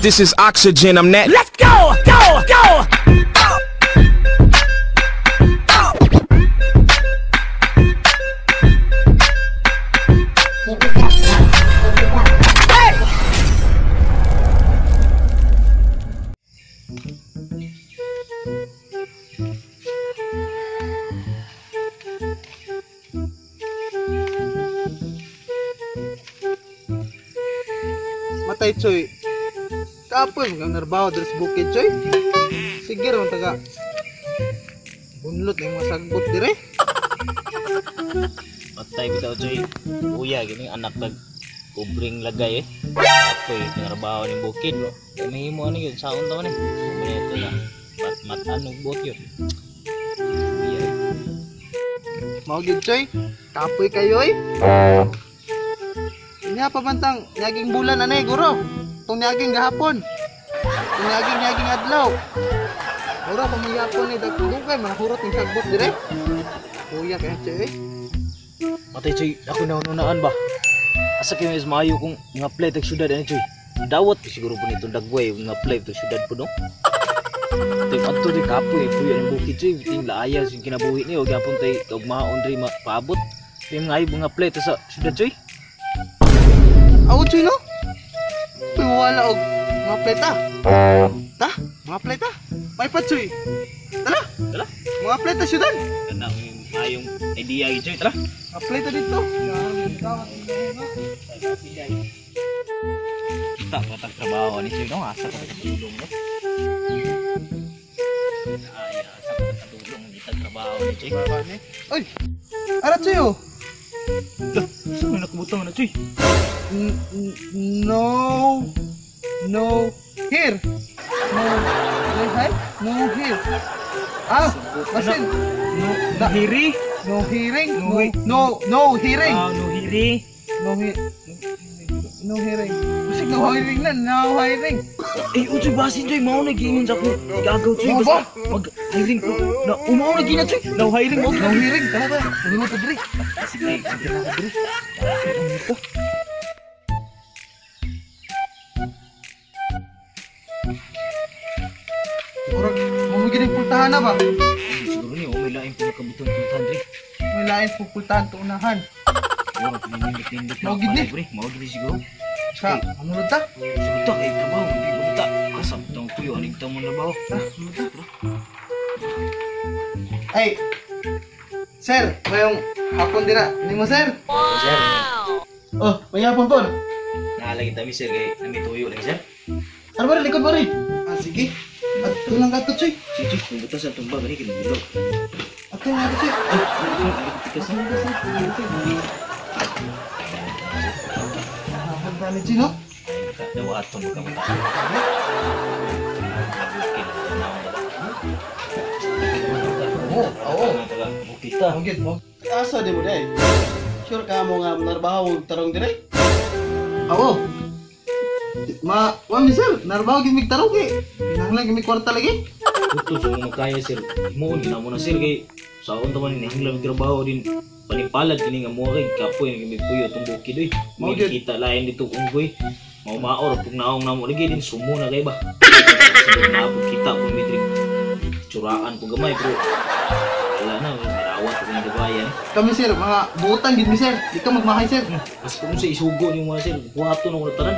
This is oxygen, I'm that. Let's go, go, go. Matay Choy. Kapoy mga narbaho dito sa bukid Choy. Sige ron taga. Bunlot ng masagbot dire. Patay bitaw Choy. Uya gini anak nag kubring lagay Ako'y narbaho ni bukid no. May mo ano yun saon taon eh. Ito na. Matan og bot yun. Uya. Mao gid Choy. Kapoy kayo eh. Nya pabantang nyaging bulan anay guro. Tung nyaging gahapon. Tung nyaging adlaw. Ora pamayapon ni dagdugay mahurot ng sagbot dire. Kuya kay Choy. Matay Choy, ako naunaan ba? Asa kayo is maayo kung nga plate ang syudad ani Choy. Dawat siguro po nito dagway nga plate ang syudad po no. Ting adto di kapoy puyo ng bukid Choy, ting laaya sing kinabuhi niyo gyapon tay ugmaon diri mapaabot. Ting nga plate sa syudad Choy. Aw Choy no? Uy wala og mga pleta. Ta? Mga pleta? May pa Choy. Tara. Tara. Mga pleta syudad. Kana mayong idea gi Choy, tara. Mga pleta dito. Kita patag trabaho ni Choy no, asa ka katulong no. Ay, asa ka katulong kita trabaho ni Choy. Uy. Ara Choy oh. Saan nakabutang na Choy? No. No. Here. No. Hi. No here. Ah, masin. No hiri? No hearing. No No hearing. no hiri. No hearing. Masig no hearing na. No hearing. Eh, Choy basin Choy, mao na giingon sa ko. Igagaw Choy. Ano ba? Mag hiring ko. Na umaw na gina Choy. No hiring mo. No hearing. Tara. Ano to diri? Sige, diri. Orang mamugin ng pultahan na ba? Siguro ni may lain po nakabutang puntahan diri. May lain po pultahan to unahan. Siguro pinindot-pindot na. Mao gid ni. Mao gid siguro. Sa ano rin ta? Suta kay trabaho, hindi buta. Kasap tong tuyo aning tamo na bawo. Ay. Sir, mayong hapon din na. Hindi mo sir? Sir, Oh, may hapon po. naalagi tabi sir kay nami tuyo lang sir. Ano ba rin? Likod ba rin? Ah, sige. At tulang ka to, Choy. Sige, kung buta sa tumbag ani kinabilo. At tulang ka to, Choy. Tikas na. Hapon pa ni Chino. Dawa atong magkamata. Oo. Kita. Mugit mo. Asa di mo day? Sure ka mo nga narbaho og tarong dire? Oo. Mami sir, narbaho gid mig tarong kay. Nanglang gid mig kwarta lagi. Ito so magkaya sir. Mo ni na mo na sir kay saon taman ni hanglang trabaho din panipalad kini nga mo kay kapoy nga may puyo tong bukid oy. Mo kita lain dito unggoy. Mau maor pug naong namo lagi din sumo na kay ba. Sige na pug kita pug mitri. Curaan pug gamay bro. Wala na marawat pug nga bayan. Kami sir, mga butang gid mi sir. Di ka magmahay sir. Mas kung sa isugo ni mo sir, buhaton ang tanan.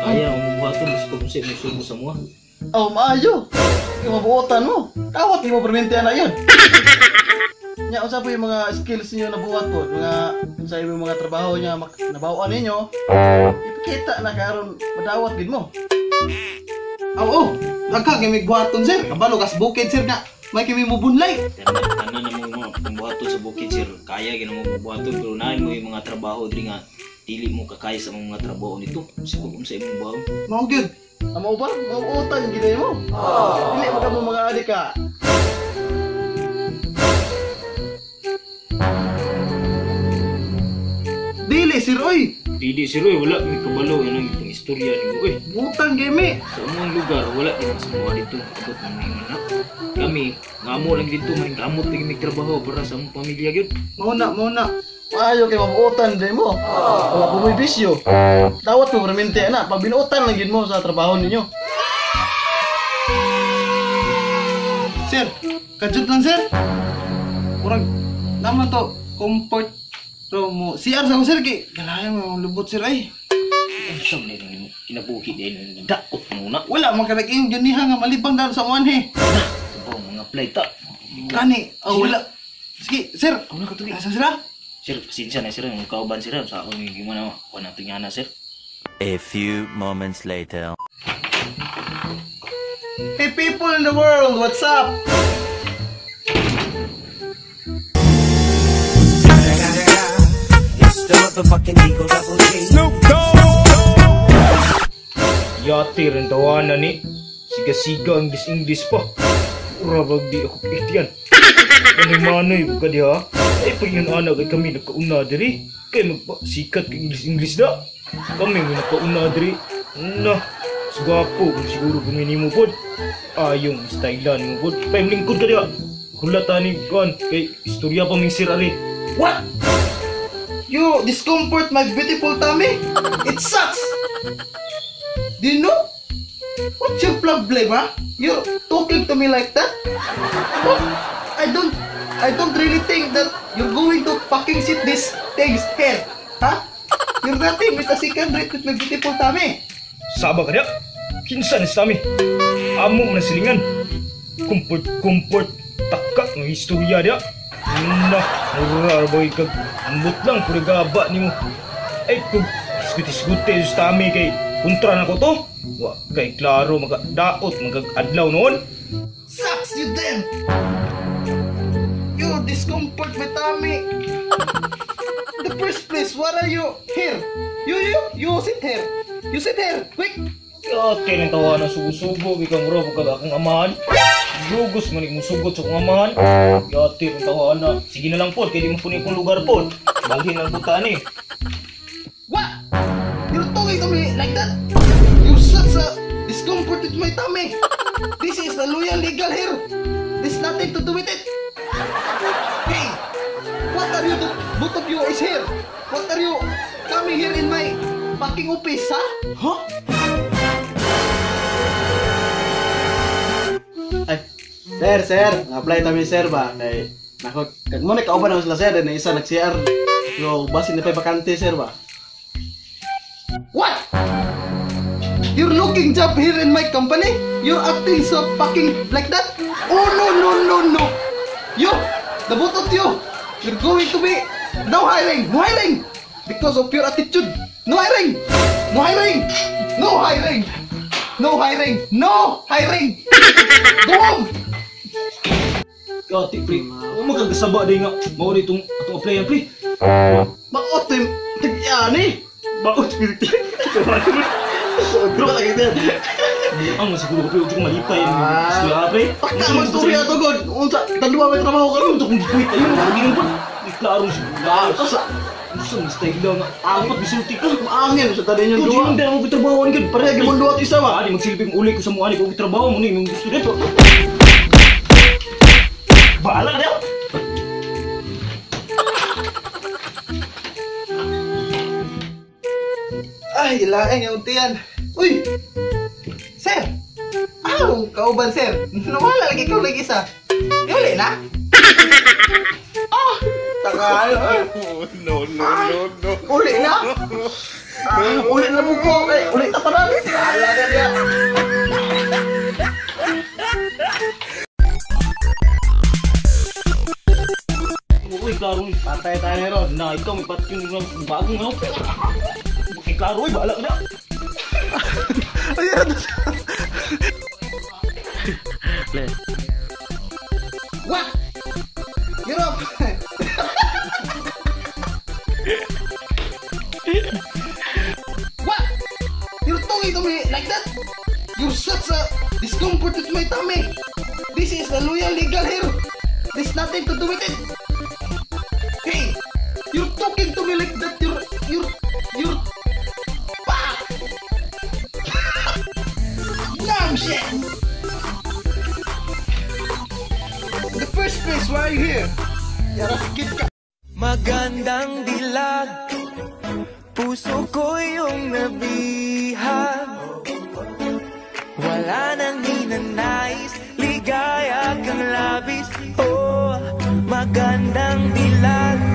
Kaya mo buhaton mas kung sa musumo sa mo. Oh, maayo. Ikaw mabuotan mo. Kawat mo permente na yun. Nya usa po yung mga skills niyo na buhat po, mga sa imong mga trabaho niya nabawaan ninyo. Ipakita na karon madawat gid mo. Oo, nagka kimi buhaton sir. Kabalo kas bukid sir nga. May kimi mo bunlay. Tanan na mo buhaton sa bukid sir. Kaya gina mo buhaton pero naay mo yung mga trabaho diri nga dili mo kakaya sa mga trabaho nito. Siguro sa imong buhaw. Mao gyud. Amo ba? Mauutan gid mo. Dili mo ka mo mga adik ka. Dili sir oy. Dili sir oy, wala mi kabalo yan ang itong istorya ni mo oy. Butang gimi. Sa among lugar wala din sa mga dito abot man may anak. Kami ngamo lang dito man kamot lagi mig trabaho para sa among pamilya gyud. Mauna. Maayo kay mabuotan din mo. Wala po may bisyo. Dawat mo permente na. Pag binuotan lang gid mo sa trabaho ninyo. Sir, kajut lang sir. Kurang naman to, comfort room mo. CR sa ko sir, galayan mo lubot sir ay. Ay, siya mo na kinabuhi din. Dakot muna. Wala, magkalaging yun niya nga malibang dahil sa uwan he. Ito, mga play ta. Gani, wala. Sige, sir. Ano ka tuloy? Asa sila? Sir, pasensya na sir. Yung kauban sir. Sa akong gimana ako natin nga na sir. A few moments later. Hey people in the world, what's up? It's the motherfucking Eagle Double G. Snoop Yati rin tawanan ni. Siga-siga ang English pa. Urabag di ako piktiyan. Manay-manay ka di ha. Ay pag yun anak ay kami nagkauna diri. Kaya magpasikat ka English da. Kami may nagkauna diri. Na, sigwapo kung siguro gumini mo pod. Ayong stylean mo pod. Payong lingkod ka di ha. Hulata ni Kuan. Kay istorya pa may sirari. What? You discomfort my beautiful tummy? It sucks! Do you know? What's your problem, huh? You're talking to me like that? What? I don't really think that you're going to fucking sit this thing's head. Huh? You're nothing with a second rate with my beautiful tummy. Saba ka niya. Kinsan is tami. Amo na silingan. Comfort. Takak ng istorya niya. Na, murarabay kag ambot lang pura gaba ni mo. Ay kung isguti-isguti sa tami kay kontra na ko to. Wa kay klaro magadaot magag-adlaw noon. Sucks you then! You discomfort my tummy. In the first place, what are you here? You sit here. You sit here, quick! Yate ng tawa na sugo-sugo ikang robo kag akong amahan. Yugos man ikong sugot sa akong amahan. Yate ng tawa na. Sige na lang po kay di mo punin kong lugar po. Balhin lang po tani. What? You're talking to me like that? You're such a discomfort with my tummy. This is the loyal legal here. There's nothing to do with it. Hey, what are you both of you is here? What are you coming here in my fucking office, ha? Huh? Ay, sir, apply kami sir ba? Kay nako, kag mo na kauban na sila sir, na isa nag-CR. Yo, basin na pa bakante sir ba? What? You're looking job here in my company? You're acting so fucking like that? Oh no. You, the both of you, you're going to be no hiring. Because of your attitude. No hiring. Go home. Yate pre. O magagasaba day nga mao itong atong applyan pre. Bakot tim tigyani. Baot pirti. Bro lagi din. Ang siguro ko pero malipay ang istorya pre. Pagka mo istorya to god. Unsa tanduwa may trabaho ka ron Untuk kong gikuit ayun magiging po. Di klaro siguro. Asa Gusto mo style lang nga. Apat bisulti ka. angin sa tadi nyo Kung duwa. hindi mo trabaho ni gid Pareha gyud duwa isa ba? Di magsilbing uli ko sa mga ani ko trabaho mo ni mong gusto dito. Bahala ka daw. Ay, ilaeng yung tiyan. Uy! Sir! Anong kauban, sir? Nawala lagi ikaw lagi isa. Yuli na? Ah! Takal! No. Uli na? Uli na mo ko. Uli na pa namin. Bahala na niya. Uy, klaro. Patay tayo ni Ron. Na ikaw may patik yung bagong ano. Uy, klaro. Uy, bahala ka na. Ayan. What? Get up! What? You're talking to me like that? You're such a discomfort with my tummy. This is the loyal legal here. There's nothing to do with it. Hey, you're talking to me like that. You're. Ah! Damn shit! In the first place, why are you here? Yara, kid ka. Magandang dilag, puso ko yung nabihag. Wala nang ninanais, ligaya kang magandang dilag